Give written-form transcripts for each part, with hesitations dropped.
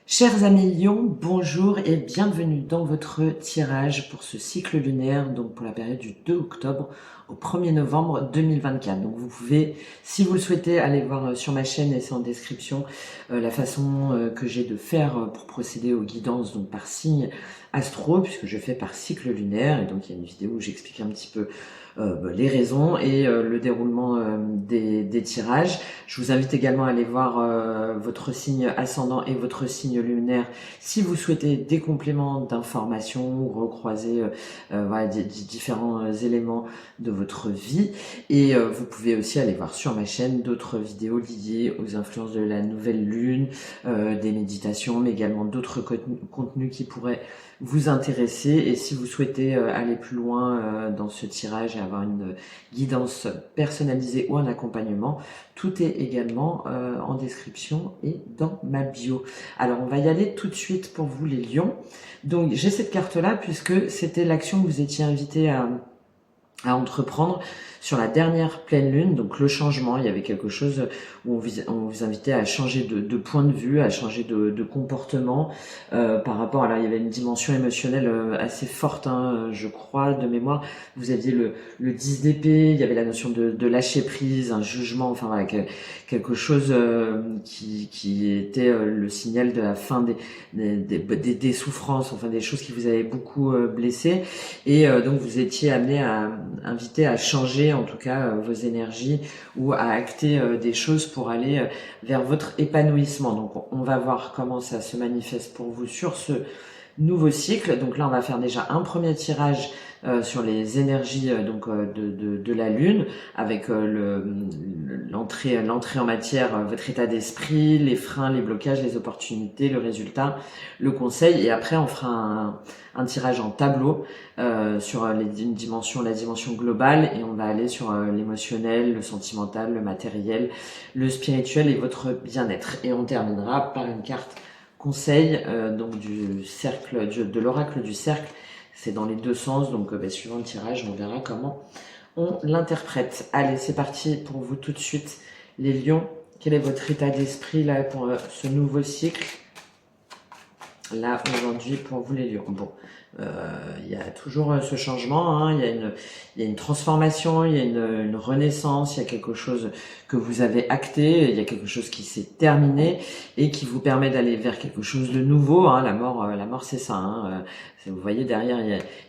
Chers amis Lions, bonjour et bienvenue dans votre tirage pour ce cycle lunaire, donc pour la période du 2 octobre au 1er novembre 2024. Donc vous pouvez, si vous le souhaitez, aller voir sur ma chaîne et c'est en description la façon que j'ai de faire pour procéder aux guidances donc par signe astro, puisque je fais par cycle lunaire, et donc il y a une vidéo où j'explique un petit peu les raisons et le déroulement des tirages. Je vous invite également à aller voir votre signe ascendant et votre signe lunaire si vous souhaitez des compléments d'informations ou recroiser voilà, des différents éléments de votre vie. Et vous pouvez aussi aller voir sur ma chaîne d'autres vidéos liées aux influences de la nouvelle lune, des méditations, mais également d'autres contenus qui pourraient vous intéresser. Et si vous souhaitez aller plus loin dans ce tirage et avoir une guidance personnalisée ou un accompagnement, tout est également en description et dans ma bio. Alors on va y aller tout de suite pour vous les lions. Donc j'ai cette carte là puisque c'était l'action que vous étiez invité à entreprendre sur la dernière pleine lune, donc le changement. Il y avait quelque chose où on vous invitait à changer de point de vue, à changer de comportement par rapport à là, il y avait une dimension émotionnelle assez forte, hein, je crois, de mémoire. Vous aviez le 10 d'épée, il y avait la notion de lâcher prise, un jugement, enfin voilà, quelque chose qui était le signal de la fin des souffrances, enfin des choses qui vous avaient beaucoup blessé. Et donc vous étiez amené à inviter à changer en tout cas vos énergies ou à acter des choses pour aller vers votre épanouissement. Donc on va voir comment ça se manifeste pour vous sur ce nouveau cycle. Donc là on va faire déjà un premier tirage sur les énergies de la lune avec l'entrée en matière, votre état d'esprit, les freins, les blocages, les opportunités, le résultat, le conseil, et après on fera un tirage en tableau sur la dimension globale, et on va aller sur l'émotionnel, le sentimental, le matériel, le spirituel et votre bien-être, et on terminera par une carte conseil donc du cercle de l'oracle du cercle. C'est dans les deux sens, donc suivant le tirage, on verra comment on l'interprète. Allez, c'est parti pour vous tout de suite, les lions. Quel est votre état d'esprit là pour ce nouveau cycle? Là, aujourd'hui, pour vous les lions. Bon, il y a toujours ce changement, hein, il y a une transformation, il y a une renaissance, il y a quelque chose que vous avez acté, il y a quelque chose qui s'est terminé et qui vous permet d'aller vers quelque chose de nouveau. Hein. La mort c'est ça. Hein. Vous voyez derrière,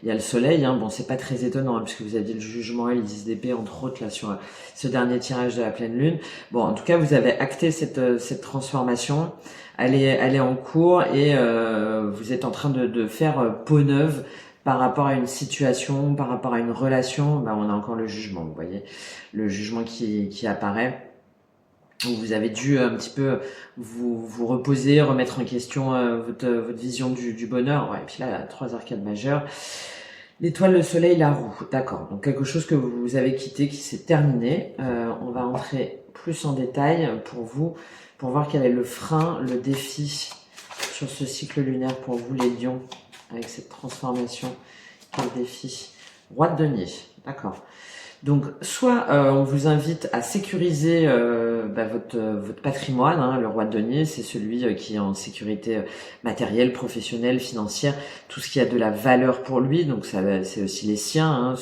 il y a le soleil. Hein. Bon, c'est pas très étonnant hein, puisque vous aviez le jugement et le 10 d'épée entre autres là sur ce dernier tirage de la pleine lune. Bon, en tout cas, vous avez acté cette transformation. Elle est en cours et vous êtes en train de faire peau neuve par rapport à une situation, par rapport à une relation. Ben, on a encore le jugement, vous voyez, le jugement qui apparaît. Vous avez dû un petit peu vous reposer, remettre en question votre vision du bonheur. Ouais, et puis là, 3 arcades majeures. L'étoile, le soleil, la roue. D'accord. Donc quelque chose que vous avez quitté, qui s'est terminé. On va entrer plus en détail pour vous, pour voir quel est le frein, le défi sur ce cycle lunaire pour vous les lions, avec cette transformation. Quel défi? Roi de denier. D'accord. Donc, soit on vous invite à sécuriser votre patrimoine. Hein, le roi de denier, c'est celui qui est en sécurité matérielle, professionnelle, financière, tout ce qui a de la valeur pour lui. Donc, c'est aussi les siens, hein,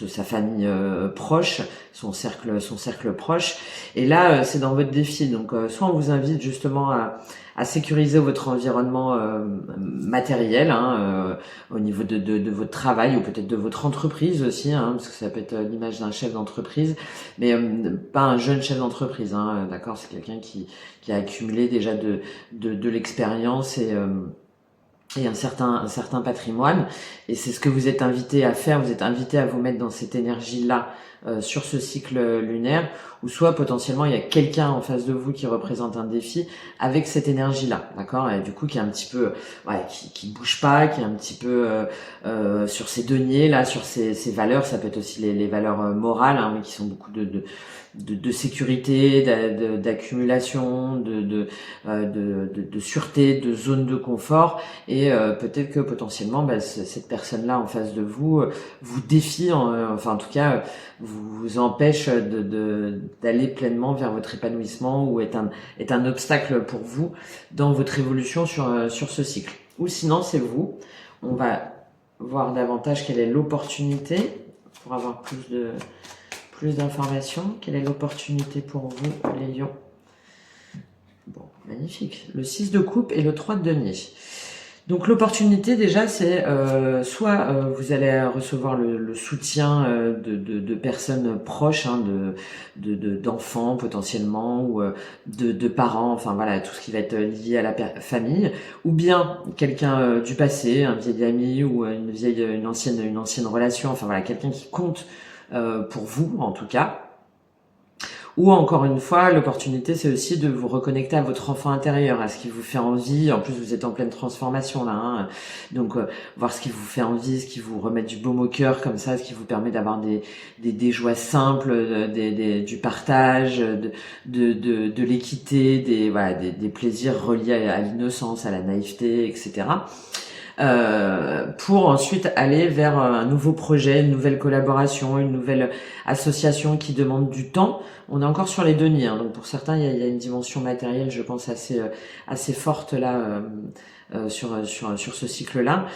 sa famille proche, son cercle proche. Et là, c'est dans votre défi. Donc, soit on vous invite justement à sécuriser votre environnement matériel, hein, au niveau de votre travail ou peut-être de votre entreprise aussi, hein, parce que ça peut être l'image d'un chef d'entreprise, mais pas un jeune chef d'entreprise, hein, d'accord, c'est quelqu'un qui a accumulé déjà de l'expérience et un certain patrimoine, et c'est ce que vous êtes invité à faire. Vous êtes invité à vous mettre dans cette énergie-là sur ce cycle lunaire, ou soit potentiellement il y a quelqu'un en face de vous qui représente un défi avec cette énergie-là, d'accord, et du coup qui est un petit peu, ouais, qui bouge pas, qui est un petit peu sur ses deniers là, sur ses valeurs. Ça peut être aussi les valeurs morales, hein, mais qui sont beaucoup de sécurité, d'accumulation, de sûreté, de zone de confort, et peut-être que potentiellement cette personne-là en face de vous vous défie, enfin en tout cas vous empêche d'aller pleinement vers votre épanouissement, ou est un obstacle pour vous dans votre évolution sur ce cycle. Ou sinon c'est vous, on va voir davantage quelle est l'opportunité pour avoir plus d'informations. Quelle est l'opportunité pour vous, les lions? Bon, magnifique. Le 6 de coupe et le 3 de denier. Donc l'opportunité déjà, c'est soit vous allez recevoir le soutien de personnes proches, hein, d'enfants potentiellement, ou de parents, enfin voilà, tout ce qui va être lié à la famille, ou bien quelqu'un du passé, un vieil ami, ou une ancienne relation, enfin voilà, quelqu'un qui compte pour vous en tout cas. Ou encore une fois, l'opportunité, c'est aussi de vous reconnecter à votre enfant intérieur, à ce qui vous fait envie. En plus, vous êtes en pleine transformation là, hein. Donc voir ce qui vous fait envie, ce qui vous remet du baume au cœur comme ça, ce qui vous permet d'avoir des joies simples, du partage, de l'équité, des plaisirs reliés à l'innocence, à la naïveté, etc. Pour ensuite aller vers un nouveau projet, une nouvelle collaboration, une nouvelle association qui demande du temps. On est encore sur les deniers, hein, donc pour certains il y a une dimension matérielle, je pense, assez forte là sur ce cycle-là,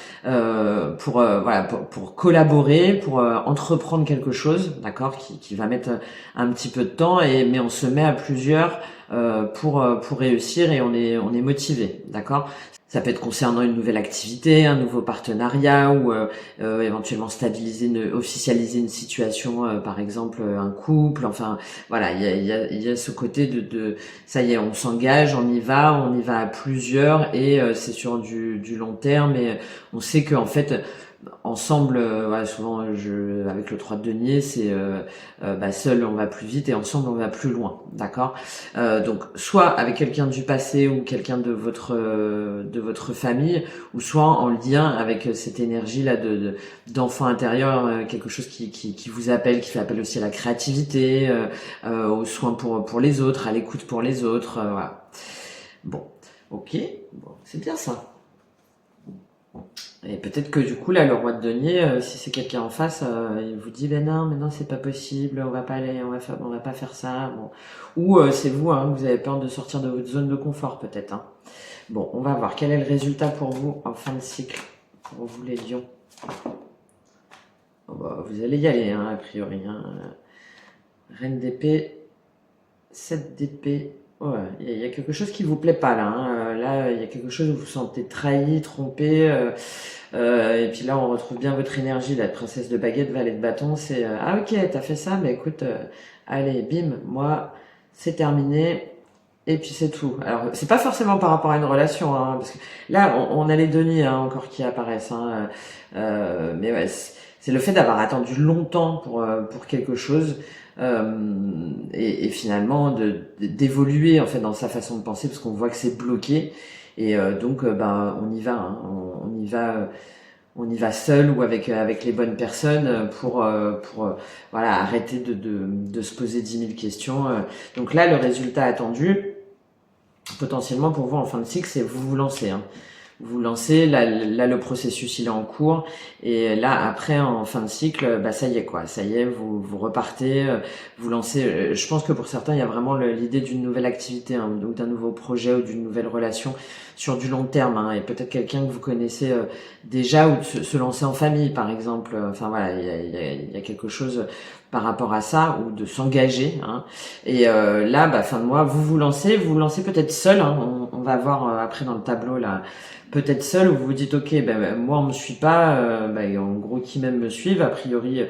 pour collaborer, pour entreprendre quelque chose, d'accord, qui va mettre un petit peu de temps, mais on se met à plusieurs pour réussir, et on est motivé, d'accord. Ça peut être concernant une nouvelle activité, un nouveau partenariat, ou éventuellement officialiser une situation, par exemple un couple. Enfin voilà, il y a ce côté de ça y est, on s'engage, on y va à plusieurs, et c'est sur du long terme, et on sait que en fait ensemble, souvent avec le 3 de denier, c'est seul on va plus vite et ensemble on va plus loin, d'accord. Donc soit avec quelqu'un du passé ou quelqu'un de votre famille, ou soit en lien avec cette énergie là d'enfant intérieur, quelque chose qui vous appelle, qui fait appel aussi à la créativité, aux soins pour les autres, à l'écoute pour les autres, voilà. Bon, ok, bon, c'est bien ça. Et peut-être que du coup là, le roi de denier, si c'est quelqu'un en face, il vous dit mais non c'est pas possible, on va pas aller, on va pas faire ça. Bon. Ou c'est vous, hein, vous avez peur de sortir de votre zone de confort peut-être, hein. Bon, on va voir quel est le résultat pour vous en fin de cycle, pour vous les lions. Oh, vous allez y aller, hein, a priori, hein. Reine d'épée, 7 d'épée. Ouais, il y a quelque chose qui vous plaît pas là, hein. Là, il y a quelque chose où vous vous sentez trahi, trompé. Et puis là, on retrouve bien votre énergie, la princesse de baguette, valet de bâton. C'est ah ok, t'as fait ça, mais écoute, allez, bim, moi, c'est terminé. Et puis c'est tout. Alors, c'est pas forcément par rapport à une relation, hein, parce que là, on a les deniers, hein, encore qui apparaissent, hein, mais ouais, c'est le fait d'avoir attendu longtemps pour quelque chose, et finalement d'évoluer en fait dans sa façon de penser, parce qu'on voit que c'est bloqué, et donc on y va, hein, on y va seul ou avec les bonnes personnes pour voilà, arrêter de se poser 10 000 questions. Donc là, le résultat attendu, potentiellement pour vous en fin de cycle, c'est vous lancez, hein. Vous lancez, là le processus il est en cours, et là après en fin de cycle, ça y est quoi, ça y est, vous repartez, vous lancez. Je pense que pour certains il y a vraiment l'idée d'une nouvelle activité, hein, ou d'un nouveau projet, ou d'une nouvelle relation sur du long terme, hein, et peut-être quelqu'un que vous connaissez déjà, ou de se lancer en famille par exemple. Enfin voilà, il y a quelque chose par rapport à ça, ou de s'engager, hein. Et là, fin de mois, vous lancez peut-être seul, hein. On va voir après dans le tableau là, peut-être seul, où vous vous dites ok, moi on me suit pas, en gros qui même me suivent, a priori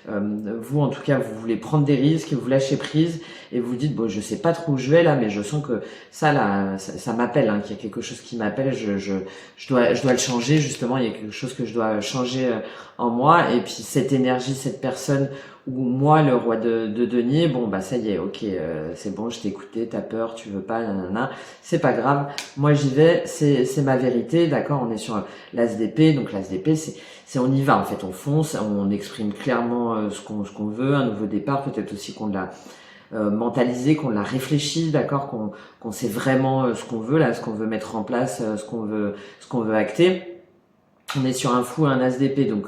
vous en tout cas vous voulez prendre des risques, vous lâchez prise, et vous dites bon, je sais pas trop où je vais là, mais je sens que ça là ça m'appelle, hein, qu'il y a quelque chose qui m'appelle, je dois le changer, justement, il y a quelque chose que je dois changer en moi. Et puis cette énergie, cette personne, ou moi le roi de denier, bon ça y est, ok, c'est bon, je t'ai écouté, t'as peur, tu veux pas, nanana, c'est pas grave, moi j'y vais, c'est ma vérité, d'accord. On est sur l'as d'épée, donc l'as d'épée c'est on y va en fait, on fonce, on exprime clairement ce qu'on veut, un nouveau départ, peut-être aussi qu'on mentalisé, qu'on l'a réfléchi, d'accord, qu'on sait vraiment ce qu'on veut là, ce qu'on veut mettre en place, ce qu'on veut acter. On est sur un fou, un as d'épée, donc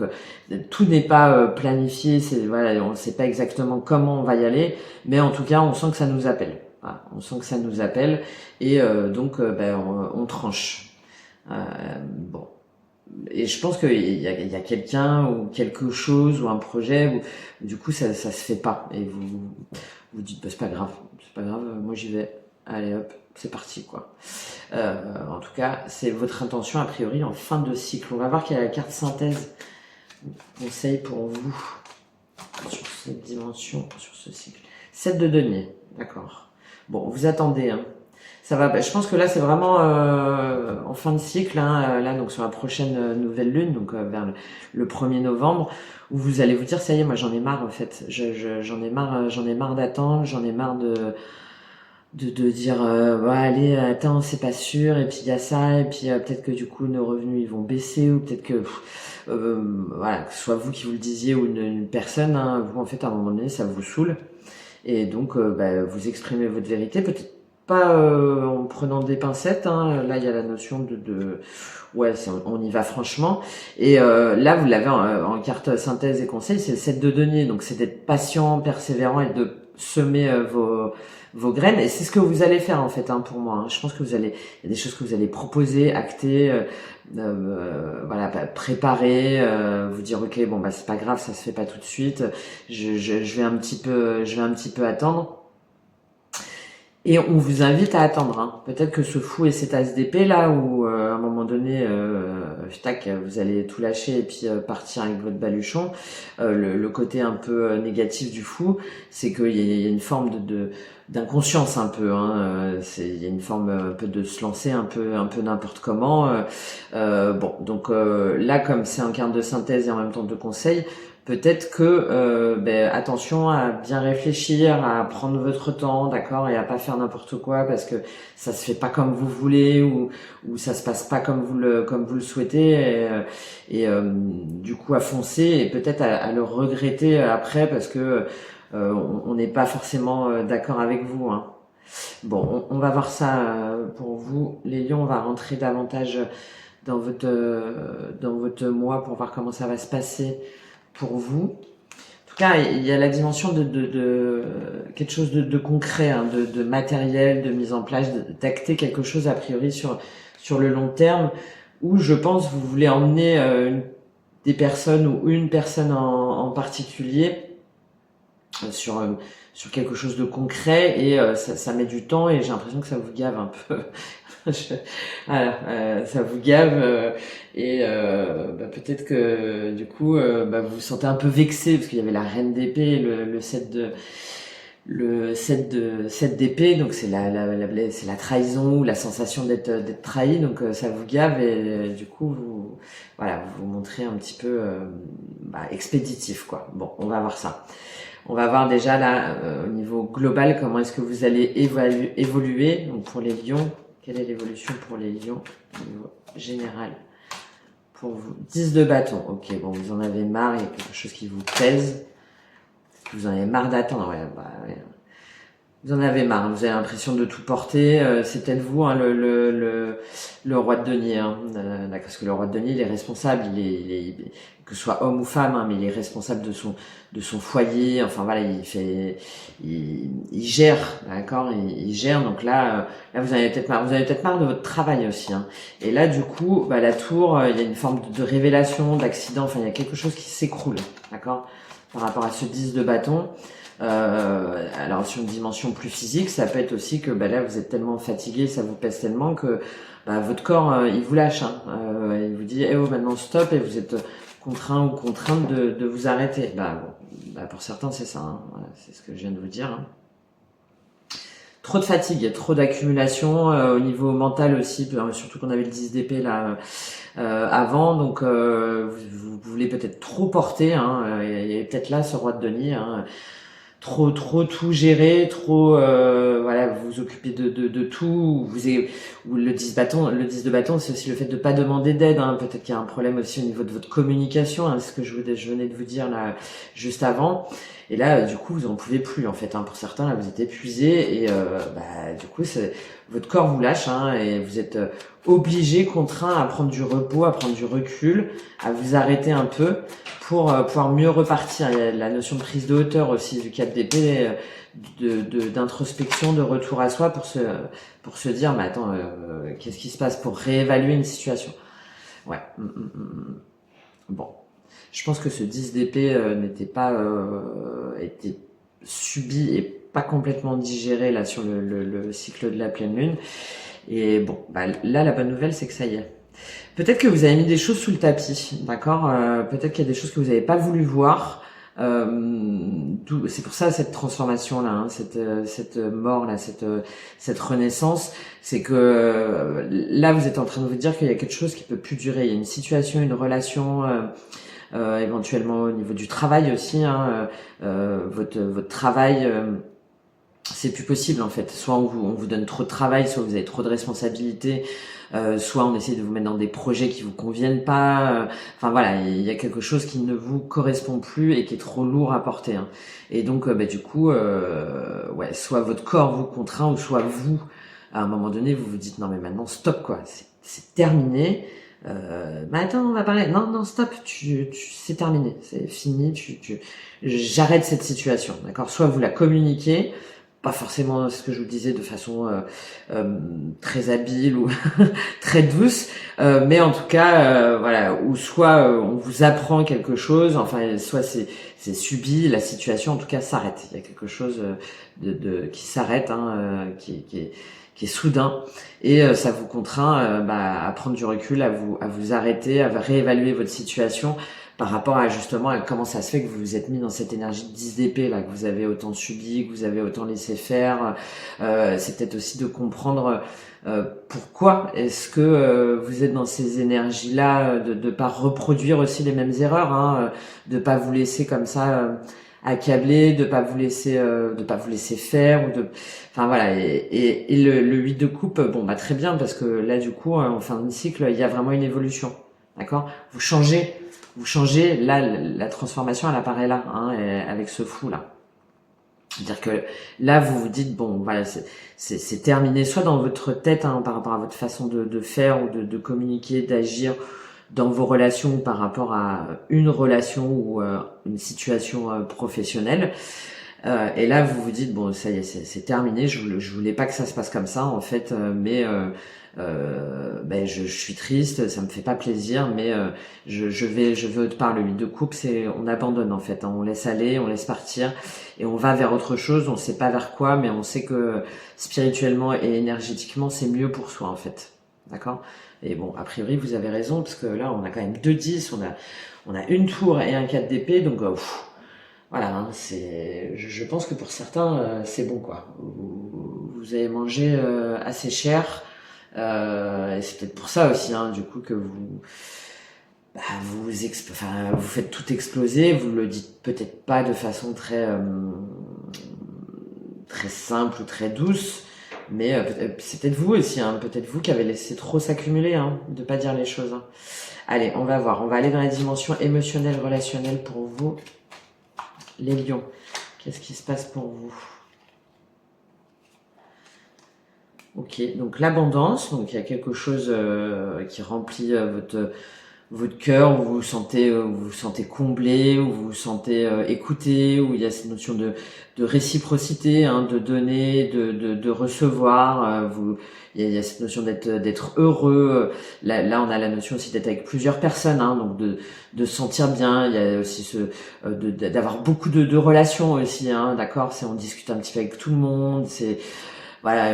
tout n'est pas planifié, voilà, on ne sait pas exactement comment on va y aller, mais en tout cas, on sent que ça nous appelle. Voilà, on sent que ça nous appelle, et donc on tranche. Bon. Et je pense qu'il y a quelqu'un ou quelque chose ou un projet où du coup ça se fait pas, et vous dites bah, c'est pas grave, moi j'y vais, allez hop, c'est parti quoi. En tout cas, c'est votre intention a priori en fin de cycle. On va voir quelle est la carte synthèse conseil pour vous sur cette dimension, sur ce cycle. 7 de denier, d'accord. Bon, vous attendez, hein. Ça va, je pense que là c'est vraiment en fin de cycle, hein, là donc sur la prochaine nouvelle lune, donc vers le 1er novembre, où vous allez vous dire ça y est, moi j'en ai marre en fait, j'en ai marre d'attendre, j'en ai marre de dire ouais, allez attends c'est pas sûr, et puis il y a ça, et puis peut-être que du coup nos revenus ils vont baisser, ou peut-être que voilà, que ce soit vous qui vous le disiez ou une personne, hein, vous en fait à un moment donné ça vous saoule, et donc vous exprimez votre vérité, peut-être pas en prenant des pincettes, hein. Là il y a la notion ouais, on y va franchement, et là vous l'avez en carte synthèse et conseil, c'est le 7 de denier, donc c'est d'être patient, persévérant, et de semer vos graines, et c'est ce que vous allez faire en fait, hein, pour moi, hein. Je pense que il y a des choses que vous allez proposer, acter, voilà, préparer, vous dire ok bon bah c'est pas grave, ça se fait pas tout de suite, je vais un petit peu attendre. Et on vous invite à attendre, hein. Peut-être que ce fou et cet as d'épée là, où à un moment donné, tac, vous allez tout lâcher et puis partir avec votre baluchon. Le côté un peu négatif du fou, c'est qu'il y a une forme d'inconscience un peu, hein. Il y a une forme un peu de se lancer un peu n'importe comment. Bon, donc là, comme c'est un carte de synthèse et en même temps de conseil, peut-être que attention à bien réfléchir, à prendre votre temps, d'accord, et à pas faire n'importe quoi parce que ça se fait pas comme vous voulez, ou ça se passe pas comme vous le souhaitez, et du coup à foncer, et peut-être à le regretter après parce que on n'est pas forcément d'accord avec vous, hein. Bon, on va voir ça pour vous les lions. On va rentrer davantage dans votre mois pour voir comment ça va se passer pour vous. En tout cas, il y a la dimension de quelque chose de concret, hein, de matériel, de mise en place, d'acter quelque chose a priori sur le long terme, où je pense vous voulez emmener des personnes ou une personne en particulier sur quelque chose de concret, et ça met du temps, et j'ai l'impression que ça vous gave un peu. Voilà, ça vous gave, et peut-être que du coup vous vous sentez un peu vexé parce qu'il y avait la reine d'épée, le 7 d'épée, donc c'est la trahison, ou la sensation d'être trahi, donc ça vous gave, et du coup vous vous montrez un petit peu expéditif quoi. Bon, on va voir ça. On va voir déjà là au niveau global comment est-ce que vous allez évoluer. Donc pour les lions, quelle est l'évolution pour les lions au niveau général pour vous? 10 de bâton, ok, bon, vous en avez marre, il y a quelque chose qui vous pèse, vous en avez marre d'attendre, ouais. Vous en avez marre, vous avez l'impression de tout porter, c'est peut-être vous, hein, le roi de denier, hein, parce que le roi de denier, il est responsable, que ce soit homme ou femme, hein, mais il est responsable de son foyer, enfin voilà, il gère, d'accord, il gère, donc là vous en avez peut-être marre de votre travail aussi, hein. Et là du coup, la tour, il y a une forme de révélation, d'accident, enfin il y a quelque chose qui s'écroule, d'accord, par rapport à ce 10 de bâton. Alors sur une dimension plus physique, ça peut être aussi que là vous êtes tellement fatigué, ça vous pèse tellement que votre corps il vous lâche, hein. Il vous dit oh maintenant stop, et vous êtes contraint ou contrainte de vous arrêter. Pour certains c'est ça, hein. Voilà, c'est ce que je viens de vous dire, hein. Trop de fatigue, trop d'accumulation au niveau mental aussi, surtout qu'on avait le 10 d'épée là avant, donc vous voulez peut-être trop porter, hein, et peut-être là ce roi de denier, hein, trop tout gérer, voilà, vous vous occupez de tout, ou le 10 bâton, le 10 de bâton, c'est aussi le fait de pas demander d'aide, hein. Peut-être qu'il y a un problème aussi au niveau de votre communication, hein, ce que je venais de vous dire là juste avant. Et là, du coup, vous en pouvez plus en fait, hein. Pour certains, là, vous êtes épuisé et du coup, votre corps vous lâche, hein, et vous êtes obligé, contraint à prendre du repos, à prendre du recul, à vous arrêter un peu pour pouvoir mieux repartir. Il y a la notion de prise de hauteur aussi du 4 d'épée, d'introspection, de retour à soi pour se dire, mais attends, qu'est-ce qui se passe, pour réévaluer une situation. Ouais. Bon. Je pense que ce 10 d'épée n'était pas était subi et pas complètement digéré là sur le cycle de la pleine lune. Et bon, là la bonne nouvelle c'est que ça y est. Peut-être que vous avez mis des choses sous le tapis, d'accord, peut-être qu'il y a des choses que vous n'avez pas voulu voir. C'est pour ça cette transformation là, hein, cette mort là, cette renaissance, c'est que là vous êtes en train de vous dire qu'il y a quelque chose qui peut plus durer. Il y a une situation, une relation. Éventuellement au niveau du travail aussi, hein, votre travail, c'est plus possible en fait. Soit on vous donne trop de travail, soit vous avez trop de responsabilités, soit on essaie de vous mettre dans des projets qui vous conviennent pas. Enfin voilà, il y a quelque chose qui ne vous correspond plus et qui est trop lourd à porter, hein. Et donc du coup, ouais, soit votre corps vous contraint, ou soit vous, à un moment donné, vous vous dites non mais maintenant stop quoi, c'est terminé. Mais attends, on va parler. Non, stop, c'est terminé, c'est fini. J'arrête cette situation, d'accord. Soit vous la communiquez, pas forcément ce que je vous disais de façon très habile ou très douce, mais en tout cas, voilà. Ou soit on vous apprend quelque chose, enfin, soit c'est subi, la situation en tout cas s'arrête. Il y a quelque chose qui s'arrête, hein, qui est soudain, et ça vous contraint à prendre du recul, à vous arrêter, à réévaluer votre situation par rapport à justement à comment ça se fait que vous vous êtes mis dans cette énergie de 10 d'épée là, que vous avez autant subi, que vous avez autant laissé faire. C'est peut-être aussi de comprendre pourquoi est-ce que vous êtes dans ces énergies là, de pas reproduire aussi les mêmes erreurs, hein, de pas vous laisser comme ça accabler, de pas vous laisser faire, ou de, enfin voilà. Et le 8 de coupe, bon très bien, parce que là du coup en fin de cycle il y a vraiment une évolution, d'accord. Vous changez là, la transformation elle apparaît là, hein, avec ce fou là. C'est-à-dire que là vous vous dites bon voilà, c'est terminé, soit dans votre tête, hein, par rapport à votre façon de faire ou de communiquer, d'agir dans vos relations par rapport à une relation ou une situation professionnelle. Et là, vous vous dites bon, ça y est, c'est terminé. Je voulais pas que ça se passe comme ça, en fait, mais je suis triste, ça me fait pas plaisir, mais je vais autre part. Le 8 de coupe, c'est on abandonne en fait, hein, on laisse aller, on laisse partir, et on va vers autre chose. On sait pas vers quoi, mais on sait que spirituellement et énergétiquement, c'est mieux pour soi en fait, d'accord. Et bon, a priori, vous avez raison, parce que là, on a quand même 2 10, on a une tour et un 4 d'épée, donc voilà, hein, je pense que pour certains, c'est bon quoi. Vous avez mangé assez cher, et c'est peut-être pour ça aussi, hein, du coup, que vous faites tout exploser. Vous le dites peut-être pas de façon très simple ou très douce. Mais c'est peut-être vous aussi, hein, peut-être vous qui avez laissé trop s'accumuler, hein, de pas dire les choses, hein. Allez, on va voir, on va aller dans la dimension émotionnelle, relationnelle pour vous, les lions. Qu'est-ce qui se passe pour vous? Ok, donc l'abondance, donc il y a quelque chose qui remplit votre cœur, où vous vous sentez comblé, où vous vous sentez écouté, où il y a cette notion de réciprocité, hein, de donner, de recevoir. Il y a cette notion d'être heureux. Là, on a la notion aussi d'être avec plusieurs personnes, hein, donc de se sentir bien. Il y a aussi d'avoir beaucoup de relations aussi, hein, d'accord. On discute un petit peu avec tout le monde. Voilà,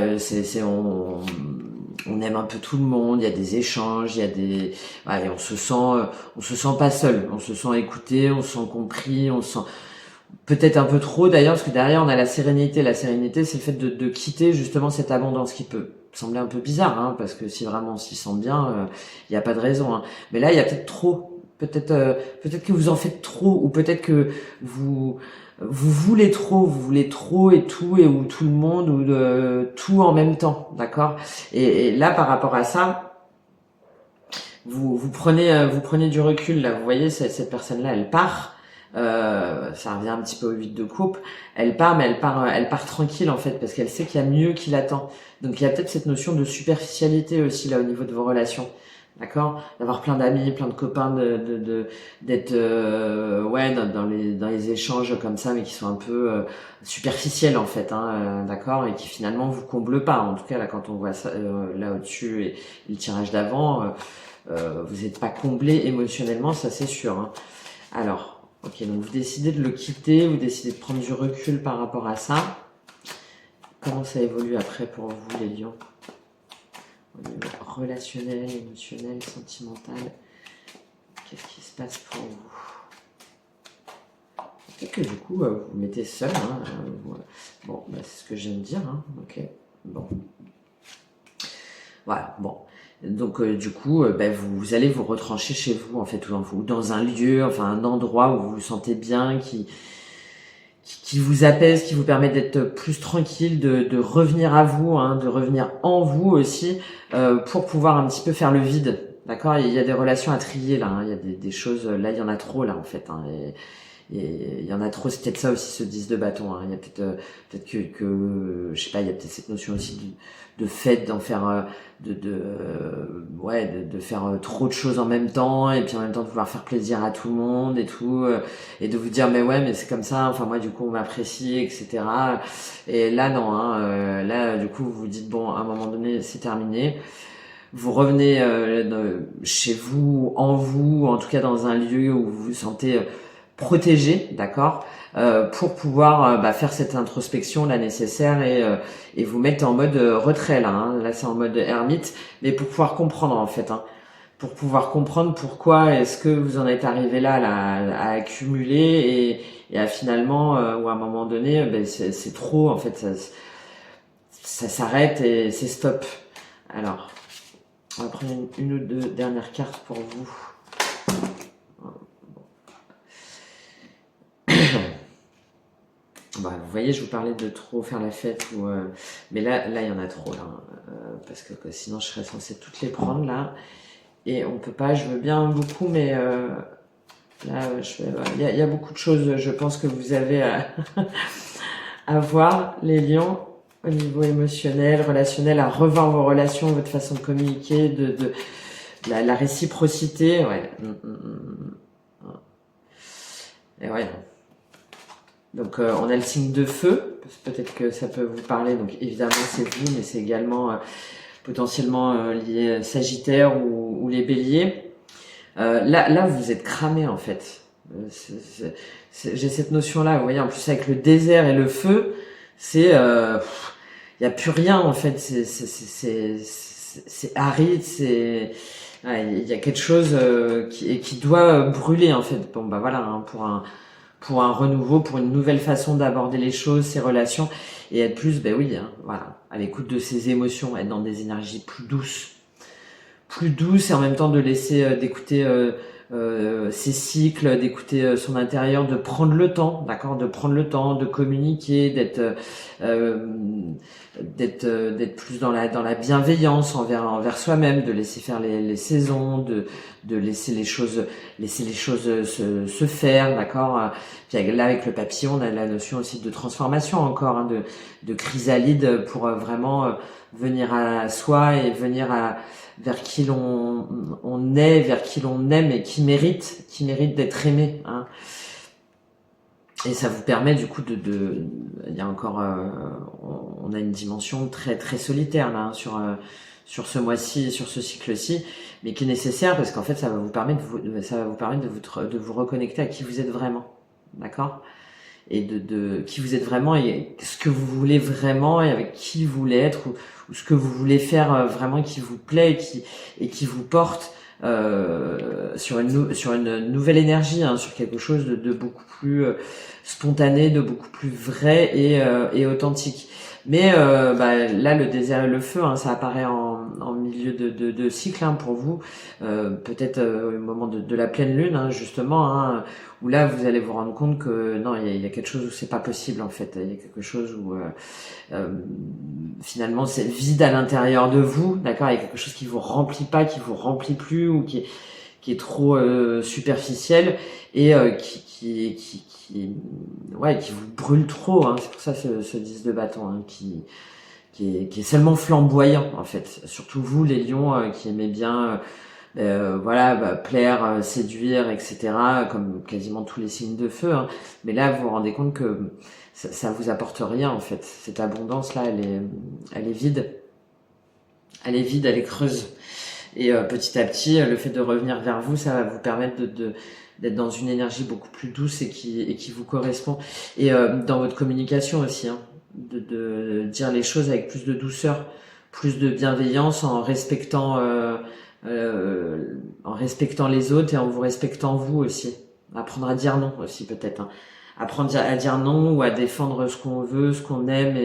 on aime un peu tout le monde, il y a des échanges, il y a des, voilà, et on se sent pas seul, on se sent écouté, on se sent compris, on se sent peut-être un peu trop d'ailleurs, parce que derrière on a la sérénité. La sérénité, c'est le fait de quitter justement cette abondance, qui peut sembler un peu bizarre, hein, parce que si vraiment on s'y sent bien, il n'y a pas de raison, hein. Mais là, il y a peut-être trop, peut-être que vous en faites trop, ou peut-être que vous vous voulez trop et tout, et ou tout le monde, ou tout en même temps, d'accord? Et là, par rapport à ça, vous prenez du recul, là, vous voyez, cette personne-là, elle part, ça revient un petit peu au 8 de coupe, elle part, mais elle part tranquille, en fait, parce qu'elle sait qu'il y a mieux qui l'attend. Donc, il y a peut-être cette notion de superficialité aussi, là, au niveau de vos relations. D'accord? D'avoir plein d'amis, plein de copains, d'être ouais dans les échanges comme ça, mais qui sont un peu superficiels en fait, hein, d'accord, et qui finalement vous comblent pas. En tout cas là, quand on voit ça là au-dessus et le tirage d'avant, vous n'êtes pas comblé émotionnellement, ça c'est sûr. Hein. Alors, ok, donc vous décidez de le quitter, vous décidez de prendre du recul par rapport à ça. Comment ça évolue après pour vous les lions? Relationnel, émotionnel, sentimental. Qu'est-ce qui se passe pour vous? Peut-être que du coup, vous vous mettez seul. Hein, bon, bah, c'est ce que je viens de dire. Hein, ok, bon. Voilà, bon. Donc, du coup, bah, vous allez vous retrancher chez vous, en fait, ou dans un lieu, enfin un endroit où vous vous sentez bien, qui vous apaise, qui vous permet d'être plus tranquille, de revenir à vous, hein, de revenir en vous aussi, pour pouvoir un petit peu faire le vide. D'accord? Il y a des relations à trier là, hein, il y a des choses, là il y en a trop là en fait. Hein, et il y en a trop, c'est peut-être ça aussi ce 10 de bâton. Hein. Il y a peut-être que je sais pas, il y a peut-être cette notion aussi de fait d'en faire, de faire trop de choses en même temps, et puis en même temps de vouloir faire plaisir à tout le monde et tout, et de vous dire mais ouais mais c'est comme ça, enfin moi du coup on m'apprécie, etc. Et là non, hein, là du coup vous vous dites bon à un moment donné c'est terminé. Vous revenez chez vous, en tout cas dans un lieu où vous vous sentez protégé, d'accord, pour pouvoir faire cette introspection là nécessaire et vous mettre en mode retrait là. Hein. Là c'est en mode ermite, mais pour pouvoir comprendre en fait, hein, pour pouvoir comprendre pourquoi est-ce que vous en êtes arrivé là, à accumuler et à finalement ou à un moment donné, c'est trop en fait, ça s'arrête et c'est stop. Alors. On va prendre une ou deux dernières cartes pour vous. Bah, vous voyez, je vous parlais de trop faire la fête, mais là, il y en a trop, là, parce que sinon je serais censée toutes les prendre, là, et on peut pas, je veux bien beaucoup, mais là, il y a beaucoup de choses, je pense que vous avez à voir, les lions, au niveau émotionnel, relationnel, à revoir vos relations, votre façon de communiquer, la réciprocité, ouais. Et ouais. Donc on a le signe de feu, peut-être que ça peut vous parler, donc évidemment c'est vous, mais c'est également potentiellement lié Sagittaire ou les béliers. Là vous êtes cramé en fait. J'ai cette notion-là, vous voyez, en plus avec le désert et le feu, c'est... il n'y a plus rien en fait, c'est aride, c'est... Il y a quelque chose qui doit brûler en fait. Bon bah voilà, hein, pour un renouveau, pour une nouvelle façon d'aborder les choses, ses relations, et être plus, ben oui, hein, voilà, à l'écoute de ses émotions, être dans des énergies plus douces, et en même temps de laisser, d'écouter ses cycles, d'écouter son intérieur, de prendre le temps, d'accord, de prendre le temps, de communiquer, d'être plus dans la bienveillance envers soi-même, de laisser faire les saisons, de laisser les choses se faire, d'accord. Puis là avec le papillon, on a la notion aussi de transformation encore, hein, de chrysalide pour vraiment venir à soi et venir vers qui on est, vers qui l'on aime et qui mérite d'être aimé. Hein. Et ça vous permet du coup il y a encore, on a une dimension très très solitaire là, hein, sur ce mois-ci, sur ce cycle-ci, mais qui est nécessaire parce qu'en fait ça va vous permettre de vous reconnecter à qui vous êtes vraiment, d'accord, et de qui vous êtes vraiment et ce que vous voulez vraiment et avec qui vous voulez être ou ce que vous voulez faire vraiment qui vous plaît et qui vous porte sur une nouvelle énergie, hein, sur quelque chose de beaucoup plus spontané, de beaucoup plus vrai et authentique. Mais là, le désert et le feu, hein, ça apparaît en milieu de cycle hein, pour vous, peut-être au moment de la pleine lune, hein, justement, hein, où là, vous allez vous rendre compte que non, il y a quelque chose où c'est pas possible en fait. Il y a quelque chose où finalement c'est vide à l'intérieur de vous, d'accord. Il y a quelque chose qui vous remplit pas, qui vous remplit plus, ou qui est trop superficiel et qui vous brûle trop. Hein. C'est pour ça ce 10 de bâton hein, qui est seulement flamboyant en fait. Surtout vous les lions qui aimez bien plaire, séduire, etc. Comme quasiment tous les signes de feu. Hein. Mais là vous vous rendez compte que ça vous apporte rien en fait. Cette abondance là, elle est vide. Elle est vide, elle est creuse. Et petit à petit, le fait de revenir vers vous, ça va vous permettre d'être dans une énergie beaucoup plus douce et qui vous correspond. Et dans votre communication aussi, hein, de dire les choses avec plus de douceur, plus de bienveillance, en respectant les autres et en vous respectant vous aussi. Apprendre à dire non aussi peut-être. Hein. Apprendre à dire non ou à défendre ce qu'on veut, ce qu'on aime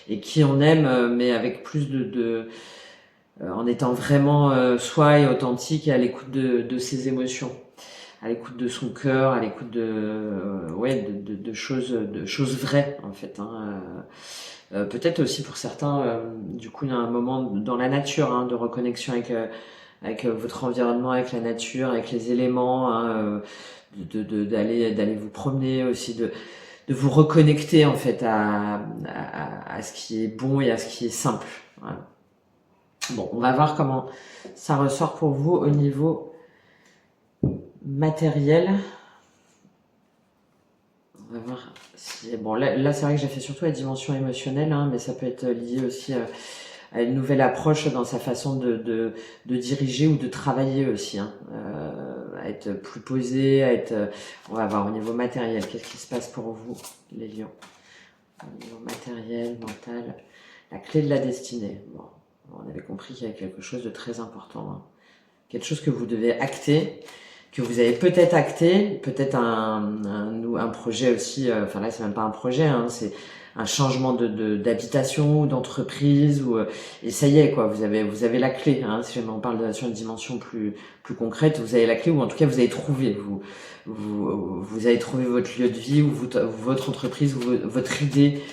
et qui on aime, mais avec plus en étant vraiment soi et authentique et à l'écoute de ses émotions, à l'écoute de son cœur, à l'écoute de choses vraies en fait. Hein. Peut-être aussi pour certains, du coup, il y a un moment dans la nature hein, de reconnexion avec votre environnement, avec la nature, avec les éléments, hein, d'aller vous promener aussi, de vous reconnecter en fait à ce qui est bon et à ce qui est simple. Voilà. Bon, on va voir comment ça ressort pour vous au niveau matériel. On va voir si... Bon, là c'est vrai que j'ai fait surtout la dimension émotionnelle, hein, mais ça peut être lié aussi à une nouvelle approche dans sa façon de diriger ou de travailler aussi. Hein, à être plus posé, on va voir au niveau matériel, qu'est-ce qui se passe pour vous, les lions. Au niveau matériel, mental, la clé de la destinée. Bon. On avait compris qu'il y a quelque chose de très important, hein. Quelque chose que vous devez acter, que vous avez peut-être acté, peut-être un projet aussi, enfin là c'est même pas un projet, hein, c'est un changement d'habitation ou d'entreprise, et ça y est quoi, vous avez la clé, hein, si jamais on parle sur une dimension plus concrète, vous avez la clé, ou en tout cas vous avez trouvé, vous avez trouvé votre lieu de vie, ou votre entreprise, ou votre idée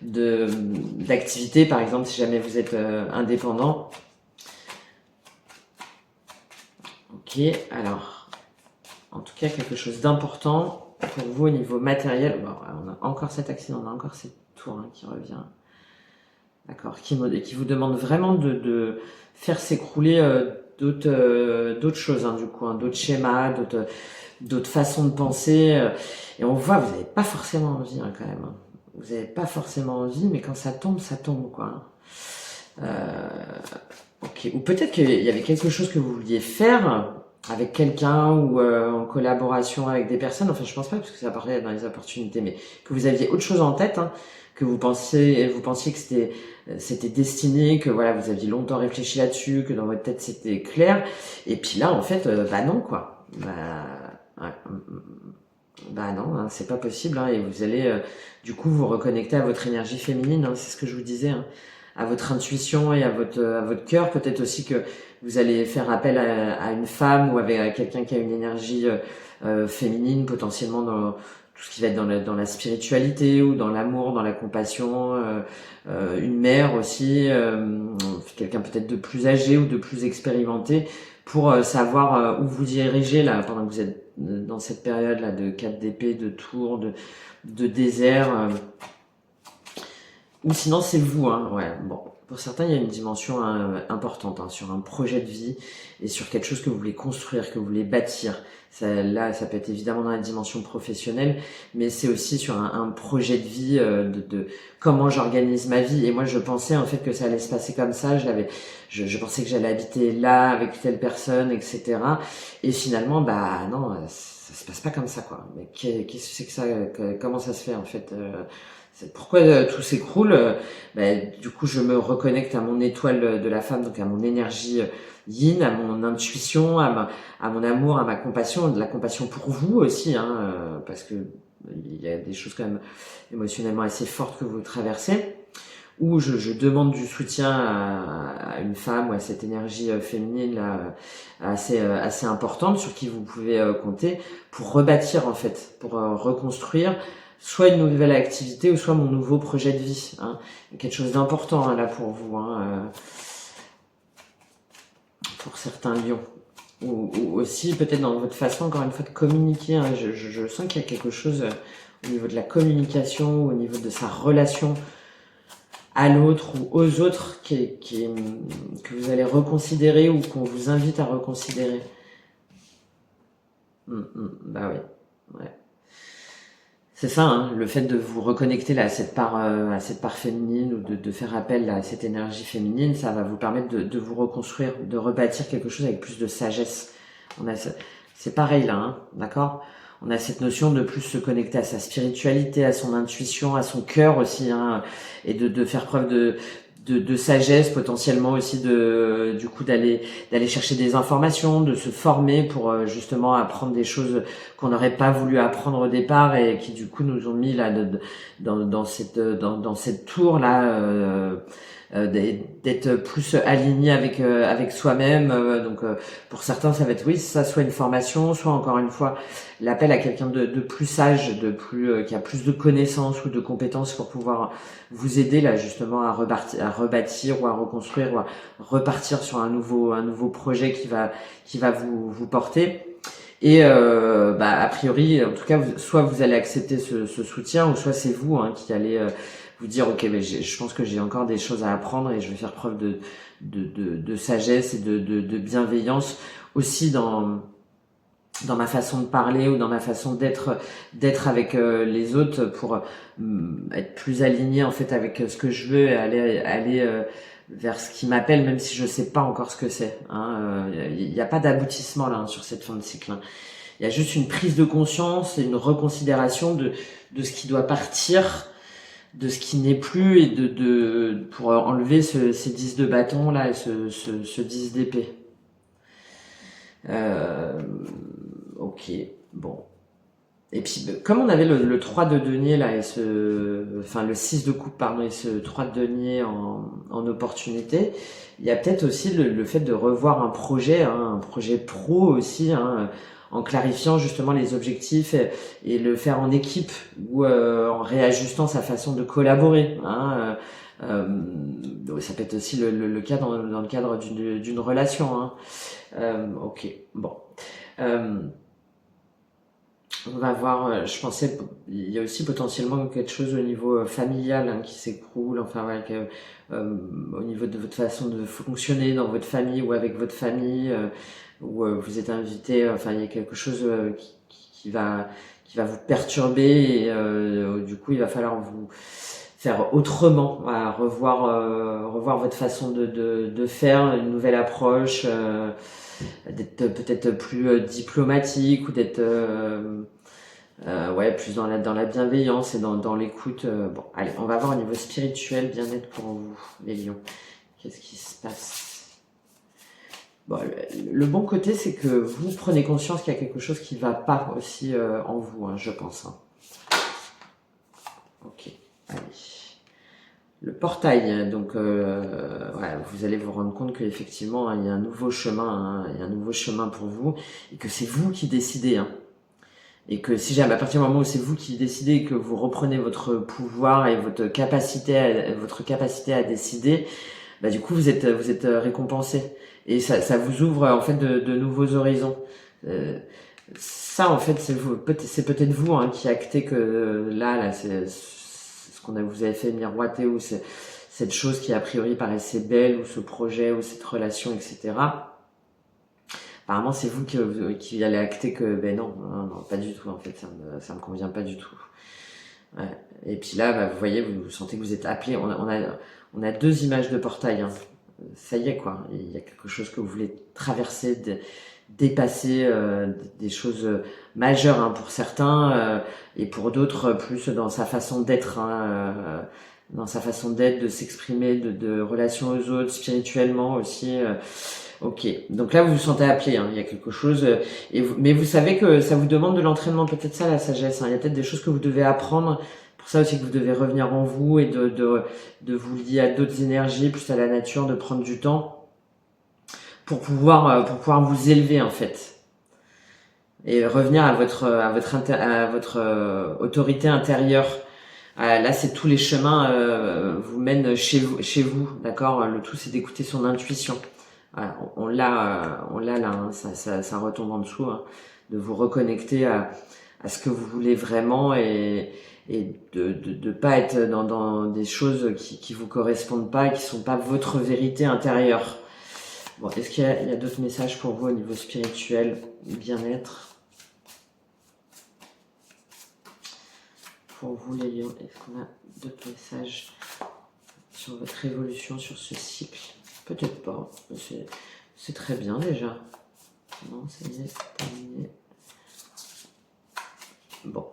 d'activité, par exemple, si jamais vous êtes indépendant. Ok, alors, en tout cas, quelque chose d'important pour vous au niveau matériel. Bon, on a encore cet accident, on a encore cette tour hein, qui revient. D'accord, qui vous demande vraiment de faire s'écrouler d'autres choses, hein, du coup, hein, d'autres schémas, d'autres façons de penser. Et on voit, vous n'avez pas forcément envie hein, quand même. Hein. Vous n'avez pas forcément envie, mais quand ça tombe, quoi. Ok. Ou peut-être qu'il y avait quelque chose que vous vouliez faire avec quelqu'un ou en collaboration avec des personnes. Enfin, je pense pas, parce que ça parlait dans les opportunités, mais que vous aviez autre chose en tête, hein, que vous pensiez que c'était destiné, que voilà, vous aviez longtemps réfléchi là-dessus, que dans votre tête c'était clair. Et puis là, en fait, bah non, quoi. Bah non, hein, c'est pas possible, hein, et vous allez du coup vous reconnecter à votre énergie féminine, hein, c'est ce que je vous disais, hein, à votre intuition et à votre cœur. Peut-être aussi que vous allez faire appel à une femme ou à quelqu'un qui a une énergie féminine, potentiellement dans tout ce qui va être dans la spiritualité ou dans l'amour, dans la compassion, une mère aussi, quelqu'un peut-être de plus âgé ou de plus expérimenté, pour savoir où vous dirigez là pendant que vous êtes dans cette période là de 4 d'épée, de tour, de désert, ou sinon c'est vous, hein, ouais. Bon, pour certains il y a une dimension importante hein, sur un projet de vie et sur quelque chose que vous voulez construire, que vous voulez bâtir. Là, ça peut être évidemment dans la dimension professionnelle, mais c'est aussi sur un projet de vie, de comment j'organise ma vie. Et moi, je pensais en fait que ça allait se passer comme ça. Je pensais que j'allais habiter là avec telle personne, etc. Et finalement, bah non, ça se passe pas comme ça, quoi. Mais qu'est-ce que c'est que ça comment ça se fait en fait pourquoi tout s'écroule du coup, je me reconnecte à mon étoile de la femme, donc à mon énergie yin, à mon intuition, à mon amour, à ma compassion, de la compassion pour vous aussi, hein, parce que il y a des choses quand même émotionnellement assez fortes que vous traversez. ou je demande du soutien à une femme ou à cette énergie féminine là, assez importante sur qui vous pouvez compter pour rebâtir en fait, pour reconstruire soit une nouvelle activité ou soit mon nouveau projet de vie. Hein. Quelque chose d'important hein, là pour vous, hein, pour certains lions. Ou aussi peut-être dans votre façon encore une fois de communiquer. Hein. Je sens qu'il y a quelque chose au niveau de la communication, au niveau de sa relation à l'autre ou aux autres que vous allez reconsidérer ou qu'on vous invite à reconsidérer. Bah oui, ouais. C'est ça, hein, le fait de vous reconnecter là, à cette part féminine ou de faire appel là, à cette énergie féminine, ça va vous permettre de vous reconstruire, de rebâtir quelque chose avec plus de sagesse. C'est pareil là, hein, d'accord? On a cette notion de plus se connecter à sa spiritualité, à son intuition, à son cœur aussi, hein, et de faire preuve de sagesse potentiellement aussi du coup d'aller chercher des informations, de se former pour justement apprendre des choses qu'on n'aurait pas voulu apprendre au départ et qui du coup nous ont mis là dans cette tour là d'être plus aligné avec soi-même. Donc pour certains ça va être oui, ça soit une formation, soit encore une fois l'appel à quelqu'un de plus sage, de plus qui a plus de connaissances ou de compétences pour pouvoir vous aider là justement à rebâtir ou à reconstruire ou à repartir sur un nouveau projet qui va vous porter. Et a priori, en tout cas, soit vous allez accepter ce soutien, ou soit c'est vous hein, qui allez vous dire ok, mais je pense que j'ai encore des choses à apprendre et je vais faire preuve de sagesse et de bienveillance aussi dans ma façon de parler ou dans ma façon d'être avec les autres pour être plus aligné en fait avec ce que je veux et aller vers ce qui m'appelle, même si je sais pas encore ce que c'est. Hein. Il n'y a pas d'aboutissement là hein, sur cette fin de cycle. Hein. Il y a juste une prise de conscience et une reconsidération de ce qui doit partir, de ce qui n'est plus et pour enlever ces 10 de bâton là et ce 10 d'épée. Ok, bon. Et puis, comme on avait le 3 de denier là et le 6 de coupe pardon et ce 3 de denier en opportunité, il y a peut-être aussi le fait de revoir un projet pro aussi, hein, en clarifiant justement les objectifs et le faire en équipe ou en réajustant sa façon de collaborer. Hein, ça peut être aussi le cas dans le cadre d'une relation. Hein. Ok, bon. On va voir, je pensais, il y a aussi potentiellement quelque chose au niveau familial hein, qui s'écroule, enfin avec, au niveau de votre façon de fonctionner dans votre famille ou avec votre famille, où vous êtes invité, enfin il y a quelque chose qui va vous perturber et du coup il va falloir vous faire autrement, voilà, revoir votre façon de faire, une nouvelle approche, d'être peut-être plus diplomatique ou d'être plus dans la bienveillance et dans l'écoute. Bon, allez, on va voir au niveau spirituel, bien-être pour vous, les lions. Qu'est-ce qui se passe? Bon, le bon côté, c'est que vous prenez conscience qu'il y a quelque chose qui va pas aussi en vous, hein, je pense. Hein. Ok, allez. Le portail, donc vous allez vous rendre compte qu'effectivement hein, il y a un nouveau chemin, hein, il y a un nouveau chemin pour vous et que c'est vous qui décidez. Hein, et que si jamais à partir du moment où c'est vous qui décidez et que vous reprenez votre pouvoir et votre capacité à décider, bah du coup vous êtes récompensé et ça vous ouvre en fait de nouveaux horizons. Ça en fait c'est peut-être vous hein, qui actez que là c'est ce qu'on vous avez fait miroiter ou cette chose qui a priori paraissait belle ou ce projet ou cette relation etc. Apparemment c'est vous qui allez acter que ben non, pas du tout en fait, ça me convient pas du tout. Ouais. Et puis là bah, vous voyez, vous sentez que vous êtes appelé, on a deux images de portail, hein. Ça y est quoi, il y a quelque chose que vous voulez traverser, dépasser des choses majeures hein, pour certains et pour d'autres plus dans sa façon d'être hein, dans sa façon d'être, de s'exprimer, de relation aux autres, spirituellement aussi. Ok, donc là vous vous sentez appelé, hein. Il y a quelque chose, mais vous savez que ça vous demande de l'entraînement, peut-être ça la sagesse, hein. Il y a peut-être des choses que vous devez apprendre Pour ça aussi que vous devez revenir en vous et de vous lier à d'autres énergies, plus à la nature, de prendre du temps pour pouvoir vous élever en fait. Et revenir à votre autorité intérieure. Là, c'est tous les chemins vous mènent chez vous, d'accord. Le tout, c'est d'écouter son intuition. Voilà, on l'a là, hein, ça retombe en dessous, hein, de vous reconnecter à ce que vous voulez vraiment et de pas être dans des choses qui vous correspondent pas, qui sont pas votre vérité intérieure. Bon, est-ce qu'il y a d'autres messages pour vous au niveau spirituel, bien-être? Pour vous les lions, est-ce qu'on a d'autres messages sur votre évolution sur ce cycle? Peut-être pas, c'est très bien déjà. Non, ça y est, terminé. Bon,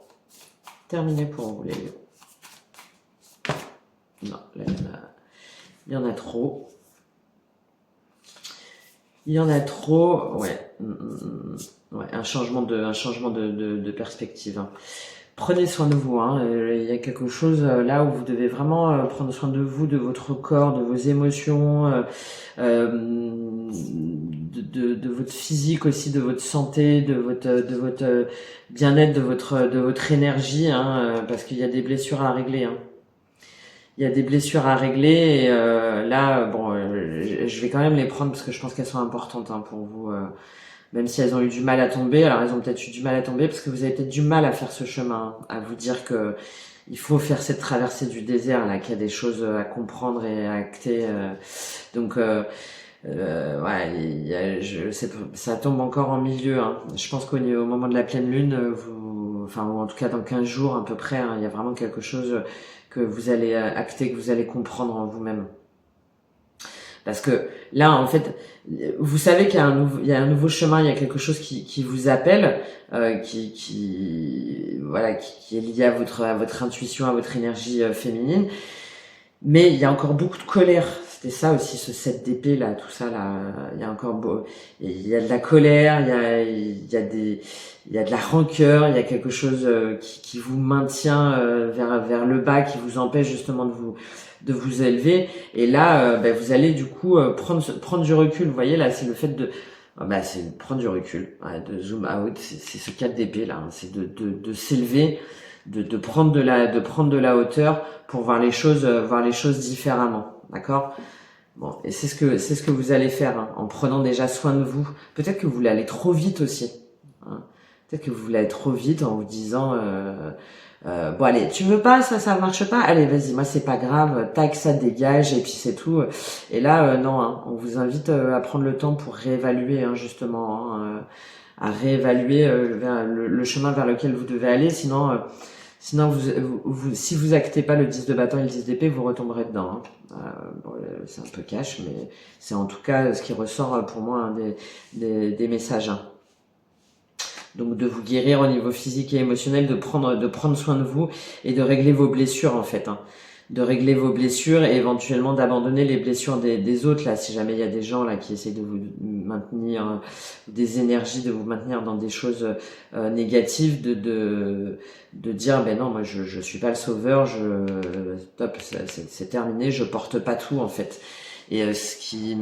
terminé pour vous les lions. Non, là il y en a trop. Il y en a trop, ouais. Ouais, un changement de perspective. Hein. Prenez soin de vous, hein. Il y a quelque chose là où vous devez vraiment prendre soin de vous, de votre corps, de vos émotions, de votre physique aussi, de votre santé, de votre bien-être, de votre énergie, hein, parce qu'il y a des blessures à régler. Hein. Il y a des blessures à régler et là, bon, je vais quand même les prendre parce que je pense qu'elles sont importantes hein, pour vous. Même si elles ont eu du mal à tomber, alors elles ont peut-être eu du mal à tomber parce que vous avez peut-être du mal à faire ce chemin, à vous dire que il faut faire cette traversée du désert là, qu'il y a des choses à comprendre et à acter. Donc ouais, ça tombe encore en milieu. Hein. Je pense qu'au moment de la pleine lune, enfin ou en tout cas dans 15 jours à peu près, hein, il y a vraiment quelque chose que vous allez acter, que vous allez comprendre en vous-même. Parce que là, en fait, vous savez qu'il y a un nouveau chemin, il y a quelque chose qui vous appelle, voilà, qui est lié à votre intuition, à votre énergie féminine. Mais il y a encore beaucoup de colère. C'était ça aussi, ce 7 d'épée là, tout ça là. Il y a encore il y a de la colère, il y a de la rancœur, il y a quelque chose qui vous maintient vers le bas, qui vous empêche justement de vous élever. Et là, vous allez du coup prendre du recul. Vous voyez là, c'est le fait de c'est prendre du recul, ouais, de zoom out. C'est ce 4 d'épée là, hein, c'est de s'élever, de prendre de la hauteur pour voir les choses différemment, d'accord. Bon, et c'est ce que vous allez faire hein, en prenant déjà soin de vous. Peut-être que vous voulez aller trop vite aussi. Hein. Peut-être que vous voulez aller trop vite en vous disant bon allez, tu veux pas, ça marche pas, allez vas-y, moi c'est pas grave, tac, ça dégage et puis c'est tout. Et là non, hein, on vous invite à prendre le temps pour réévaluer hein, justement, hein, à réévaluer le chemin vers lequel vous devez aller, sinon si vous actez pas le 10 de bâton et le 10 d'épée, vous retomberez dedans. Hein. Bon, c'est un peu cash, mais c'est en tout cas ce qui ressort pour moi hein, des messages. Hein. Donc de vous guérir au niveau physique et émotionnel, de prendre soin de vous et de régler vos blessures en fait. Hein. De régler vos blessures et éventuellement d'abandonner les blessures des autres là, si jamais il y a des gens là qui essaient de vous maintenir des énergies, de vous maintenir dans des choses négatives, de dire ben non moi je suis pas le sauveur, top c'est terminé, je porte pas tout en fait. Et ce qui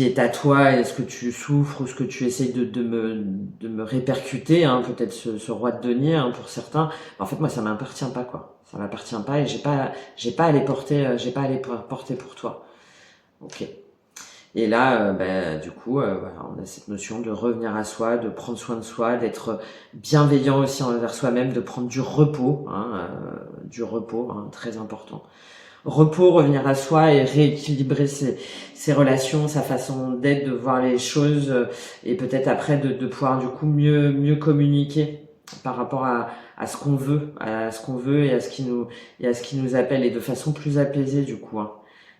est à toi et ce que tu souffres ou ce que tu essayes de me répercuter, hein, peut-être ce roi de denier hein, pour certains, en fait moi ça m'appartient pas quoi. Ça m'appartient pas et j'ai pas à les porter, porter pour toi. Ok. Et là, du coup, voilà, on a cette notion de revenir à soi, de prendre soin de soi, d'être bienveillant aussi envers soi-même, de prendre du repos, hein, très important. Repos, revenir à soi et rééquilibrer ses relations, sa façon d'être, de voir les choses et peut-être après de pouvoir du coup mieux communiquer par rapport à ce qu'on veut, et à ce qui nous appelle et de façon plus apaisée du coup. Hein.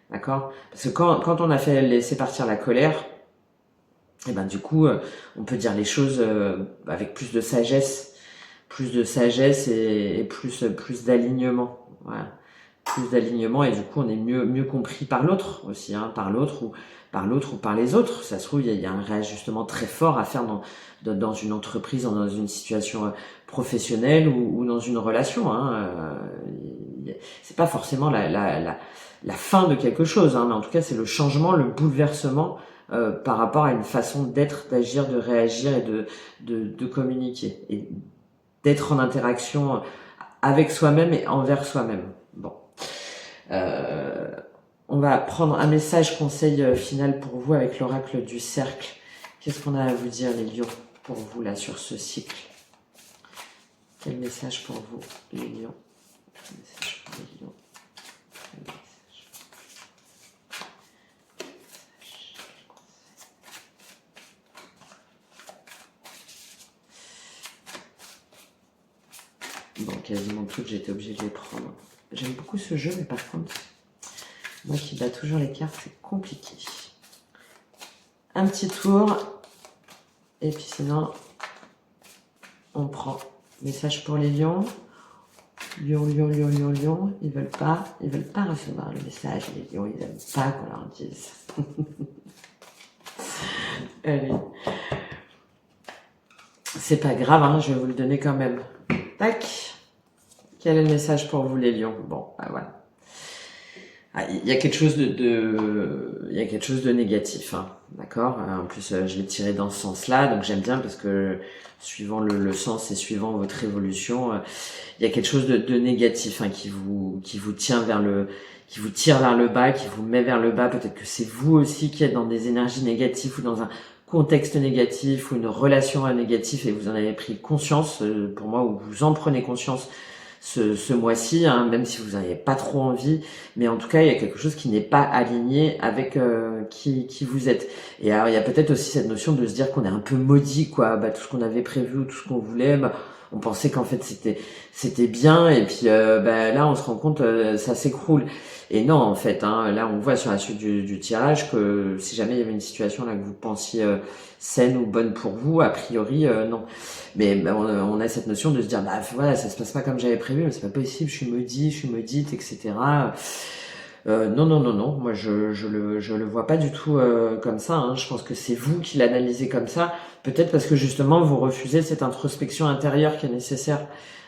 D'accord? Parce que quand on a fait laisser partir la colère, et du coup on peut dire les choses avec plus de sagesse et plus d'alignement. Voilà. plus d'alignement, et du coup on est mieux compris par l'autre aussi, hein, par l'autre ou par les autres. Ça se trouve, il y a un réajustement très fort à faire dans une entreprise, dans une situation professionnelle ou dans une relation. Hein. C'est pas forcément la fin de quelque chose, hein, mais en tout cas c'est le changement, le bouleversement par rapport à une façon d'être, d'agir, de réagir et de communiquer, et d'être en interaction avec soi-même et envers soi-même. Bon. On va prendre un message conseil final pour vous avec l'oracle du cercle. Qu'est-ce qu'on a à vous dire, les lions, pour vous là sur ce cycle? Quel message pour vous, les lions? Quel message pour les lions? Bon, quasiment toutes, j'ai été obligée de les prendre. J'aime beaucoup ce jeu, mais par contre, moi qui bats toujours les cartes, c'est compliqué. Un petit tour, et puis sinon, on prend. Message pour les lions. Lion, lion, lion, lion, lion. Ils veulent pas recevoir le message. Les lions, ils n'aiment pas qu'on leur dise. Allez. C'est pas grave, hein, je vais vous le donner quand même. Tac. Quel est le message pour vous, les lions? Bon, bah voilà. Ah, il y a quelque chose il y a quelque chose de négatif, hein, d'accord? En plus, je l'ai tiré dans ce sens-là, donc j'aime bien parce que suivant le sens et suivant votre évolution, il y a quelque chose de négatif, hein, qui vous tient qui vous tire vers le bas, qui vous met vers le bas. Peut-être que c'est vous aussi qui êtes dans des énergies négatives ou dans un contexte négatif ou une relation négative et vous en avez pris conscience, pour moi, ou vous en prenez conscience ce mois-ci, hein, même si vous n'avez pas trop envie, mais en tout cas il y a quelque chose qui n'est pas aligné avec qui vous êtes. Et alors il y a peut-être aussi cette notion de se dire qu'on est un peu maudit, quoi. Bah, tout ce qu'on avait prévu ou tout ce qu'on voulait, bah, on pensait qu'en fait c'était bien, et puis bah, là on se rend compte ça s'écroule. Et non, en fait, hein, là on voit sur la suite du tirage que si jamais il y avait une situation là que vous pensiez saine ou bonne pour vous, a priori non. Mais bah, on a cette notion de se dire, bah voilà, ça se passe pas comme j'avais prévu, mais c'est pas possible, je suis maudite, etc. Non, non, non, non, moi je le vois pas du tout comme ça, hein. Je pense que c'est vous qui l'analysez comme ça, peut-être parce que justement vous refusez cette introspection intérieure qui est nécessaire.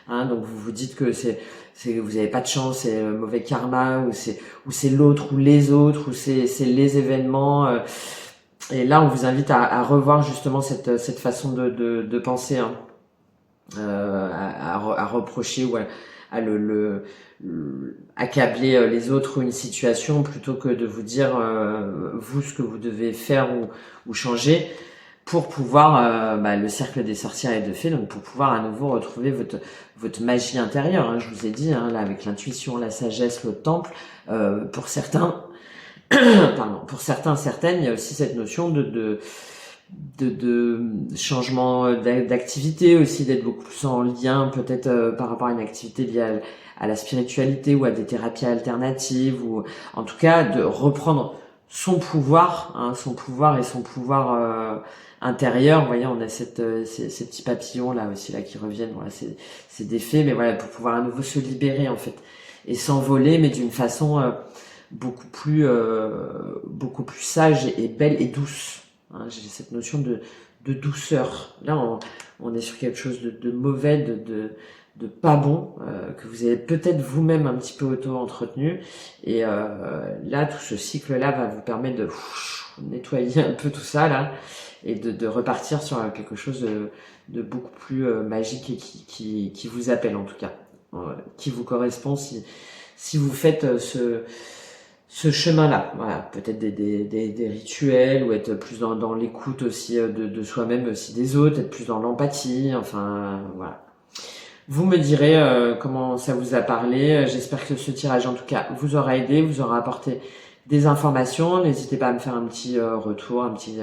Hein, donc vous vous dites que vous avez pas de chance, c'est mauvais karma, ou c'est l'autre ou les autres, ou c'est les événements. Et là, on vous invite à revoir justement cette façon de penser, hein, à reprocher ou à accabler les autres ou une situation, plutôt que de vous dire vous ce que vous devez faire ou changer pour pouvoir le cercle des sorcières et de fées, donc pour pouvoir à nouveau retrouver votre magie intérieure, hein. Je vous ai dit, hein, là avec l'intuition, la sagesse, le temple, pour certains pardon, pour certaines, il y a aussi cette notion de changement d'activité aussi, d'être beaucoup plus en lien peut-être par rapport à une activité liée à la spiritualité ou à des thérapies alternatives, ou en tout cas de reprendre son pouvoir, hein, son pouvoir et son pouvoir intérieur. Vous voyez, on a ces petits papillons là aussi là qui reviennent. Voilà, c'est des faits, mais voilà, pour pouvoir à nouveau se libérer en fait et s'envoler, mais d'une façon beaucoup plus sage et belle et douce. Hein, j'ai cette notion de douceur. Là, on est sur quelque chose de mauvais, de pas bon, que vous avez peut-être vous-même un petit peu auto-entretenu. Et là, tout ce cycle-là va vous permettre de nettoyer un peu tout ça, là, et de repartir sur quelque chose de beaucoup plus magique et qui vous appelle, en tout cas. Qui vous correspond si vous faites ce chemin-là, voilà, peut-être des rituels, ou être plus dans l'écoute aussi de soi-même, aussi des autres, être plus dans l'empathie, enfin voilà. Vous me direz comment ça vous a parlé. J'espère que ce tirage en tout cas vous aura aidé, vous aura apporté des informations. N'hésitez pas à me faire un petit retour, un petit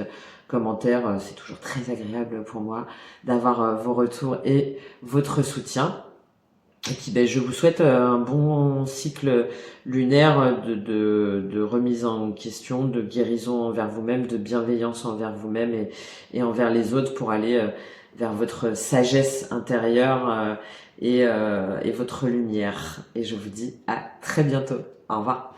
commentaire, c'est toujours très agréable pour moi d'avoir vos retours et votre soutien. Et puis ben, je vous souhaite un bon cycle lunaire de remise en question, de guérison envers vous-même, de bienveillance envers vous-même et envers les autres pour aller vers votre sagesse intérieure et votre lumière. Et je vous dis à très bientôt. Au revoir.